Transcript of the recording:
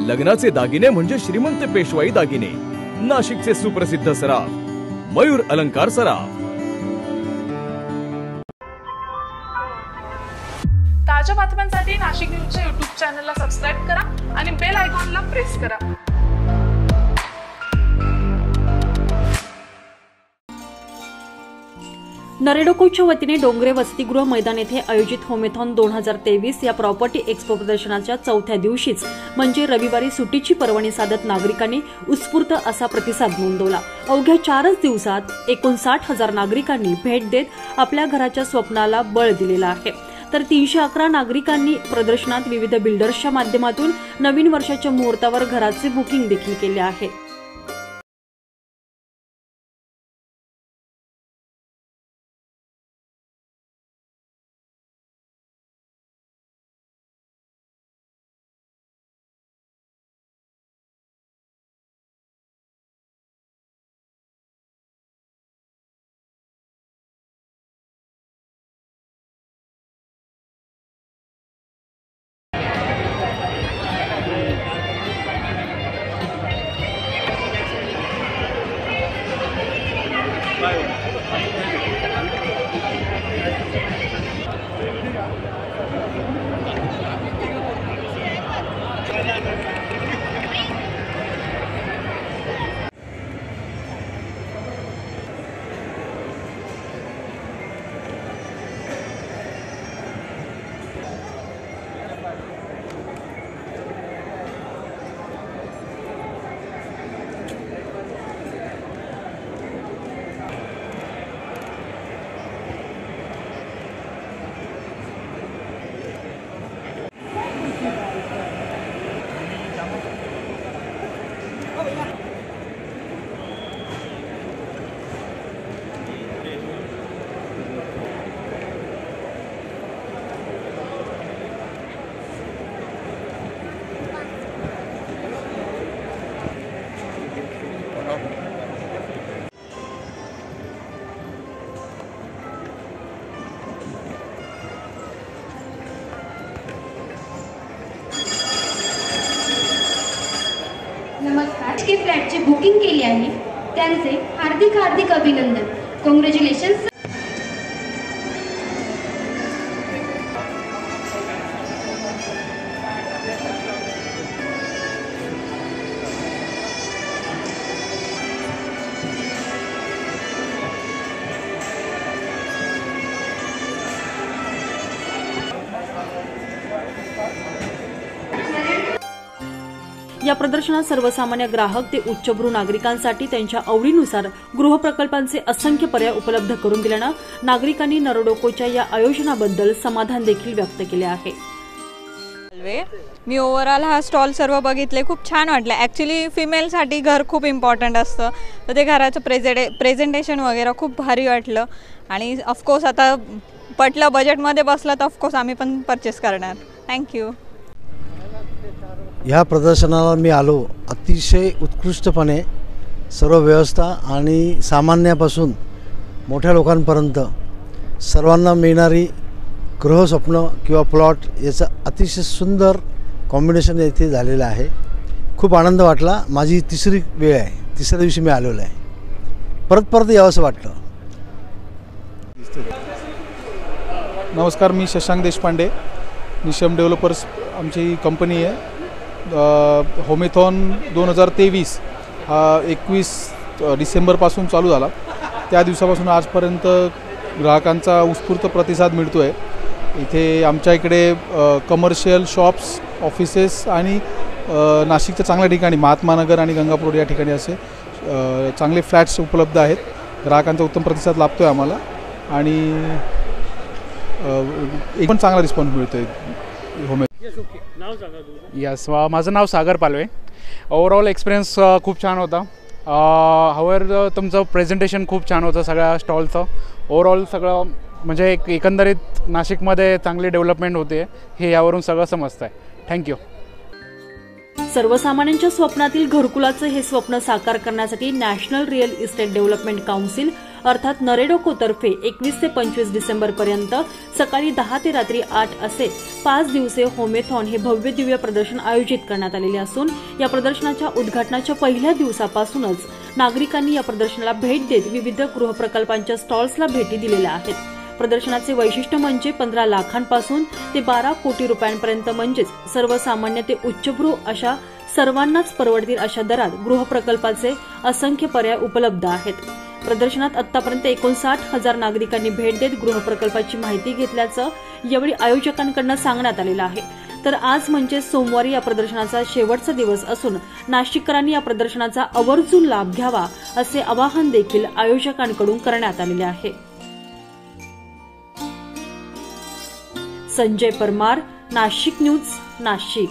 लग्नाचे दागिने म्हणजे श्रीमंत पेशवाई दागिने। नाशिकचे सुप्रसिद्ध सराफ मयूर अलंकार सराफ। ताज्या बातम्यांसाठी नाशिक न्यूजच्या YouTube चॅनलला सबस्क्राइब करा आणि बेल आयकॉनला प्रेस करा। नरेडोकोच्या वतीने डोंगरे वसतिगृह मैदान येथे आयोजित होमेथॉन 2023 या प्रॉपर्टी एक्स्पो प्रदर्शनाच्या चौथ्या दिवशीच म्हणजे रविवारी सुट्टीची पर्वणी साधत नागरिकांनी उत्स्फूर्त असा प्रतिसाद नोंदवला। अवघ्या 4 दिवसात 59,000 नागरिकांनी भेट देत आपल्या घराच्या स्वप्नाला बळ दिलेलं आहे। तर 311 नागरिकांनी प्रदर्शनात विविध बिल्डर्सच्या माध्यमातून नवीन वर्षाच्या मुहूर्तावर घराचे बुकिंग देखील केले आहे। नमस्कार, के फ्लॅटची बुकिंग केली आहे त्यांचे हार्दिक हार्दिक अभिनंदन। कॉंग्रॅच्युलेशन्स। या प्रदर्शनात सर्वसामान्य ग्राहक ते उच्चभ्रू नागरिकांसाठी त्यांच्या आवडीनुसार गृहप्रकल्पांचे असंख्य पर्याय उपलब्ध करून दिल्यानं नागरिकांनी नरेडोकोच्या या आयोजनाबद्दल समाधान देखील व्यक्त केले आहे। मी ओव्हरऑल हा स्टॉल सर्व बघितले, खूप छान वाटले। ॲक्च्युली फिमेलसाठी घर खूप इम्पॉर्टंट असतं, तर ते घराचं प्रेझेंटेशन वगैरे खूप भारी वाटलं आणि ऑफकोर्स आता पटलं, बजेटमध्ये बसलं तर ऑफकोर्स आम्ही पण परचेस करणार। थँक्यू। ह्या प्रदर्शनाला मी आलो, अतिशय उत्कृष्टपणे सर्व व्यवस्था आणि सामान्यापासून मोठ्या लोकांपर्यंत सर्वांना मिळणारी गृहस्वप्न किंवा प्लॉट याचं अतिशय सुंदर कॉम्बिनेशन येथे झालेलं आहे। खूप आनंद वाटला। माझी तिसरी वेळ आहे, तिसऱ्या दिवशी मी आलेलो आहे, परत यावंसं वाटलं। नमस्कार, मी शशांक देशपांडे, निशम डेव्हलपर्स आमची कंपनी आहे। होमेथॉन 2023 हा 21 डिसेंबरपासून चालू झाला। त्या दिवसापासून आजपर्यंत ग्राहकांचा उत्स्फूर्त प्रतिसाद मिळतो आहे। इथे आमच्या इकडे कमर्शियल शॉप्स, ऑफिसेस आणि नाशिकच्या चांगल्या ठिकाणी महात्मानगर आणि गंगापूर या ठिकाणी असे चांगले फ्लॅट्स उपलब्ध आहेत। ग्राहकांचा उत्तम प्रतिसाद लाभतो आहे आम्हाला आणि एक पण चांगला रिस्पॉन्स मिळतो आहे होमे। यस, माझं नाव सागर पालवे। ओव्हरऑल एक्सपिरियन्स खूप छान होता। हवर तुमचं प्रेझेंटेशन खूप छान होतं सगळ्या स्टॉलचं। ओव्हरऑल सगळं म्हणजे एकंदरीत नाशिकमध्ये चांगली डेव्हलपमेंट होते हे यावरून सगळं समजतं आहे। थँक्यू। सर्वसामान्यांच्या स्वप्नातील घरकुलाचं हे स्वप्न साकार करण्यासाठी national real estate development council अर्थात नरेडोको तर्फे 21 ते 25 डिसेंबर पर्यंत सकाळी 10 ते रात्री 8 असे 5 दिवसीय होमेथॉन हे भव्य दिव्य प्रदर्शन आयोजित करण्यात आलेले असून या प्रदर्शनाच्या उद्घाटनाच्या पहिल्या दिवसापासूनच नागरिकांनी या प्रदर्शनाला भेट देत विविध गृहप्रकल्पांच्या स्टॉल्सला भेटी दिलेल्या आहेत. प्रदर्शनाचे वैशिष्ट्य म्हणजे 15 लाखांपासून ते 12 कोटी रुपयांपर्यंत म्हणजेच सर्वसामान्य ते उच्चभ्रू अशा सर्वांनाच परवडतील अशा दरात गृहप्रकल्पाचे असंख्य पर्याय उपलब्ध आहेत. प्रदर्शनात आतापर्यंत 59,000 नागरिकांनी भेट देत गृहप्रकल्पाची माहिती घेतल्याचं यावेळी आयोजकांकडून सांगण्यात आलेलं आहे. तर आज म्हणजे सोमवारी या प्रदर्शनाचा शेवटचा दिवस असून नाशिककरांनी या प्रदर्शनाचा आवर्जून लाभ घ्यावा असे आवाहन देखील आयोजकांकडून करण्यात आलेले आहे. संजय परमार, नाशिक न्यूज, नाशिक.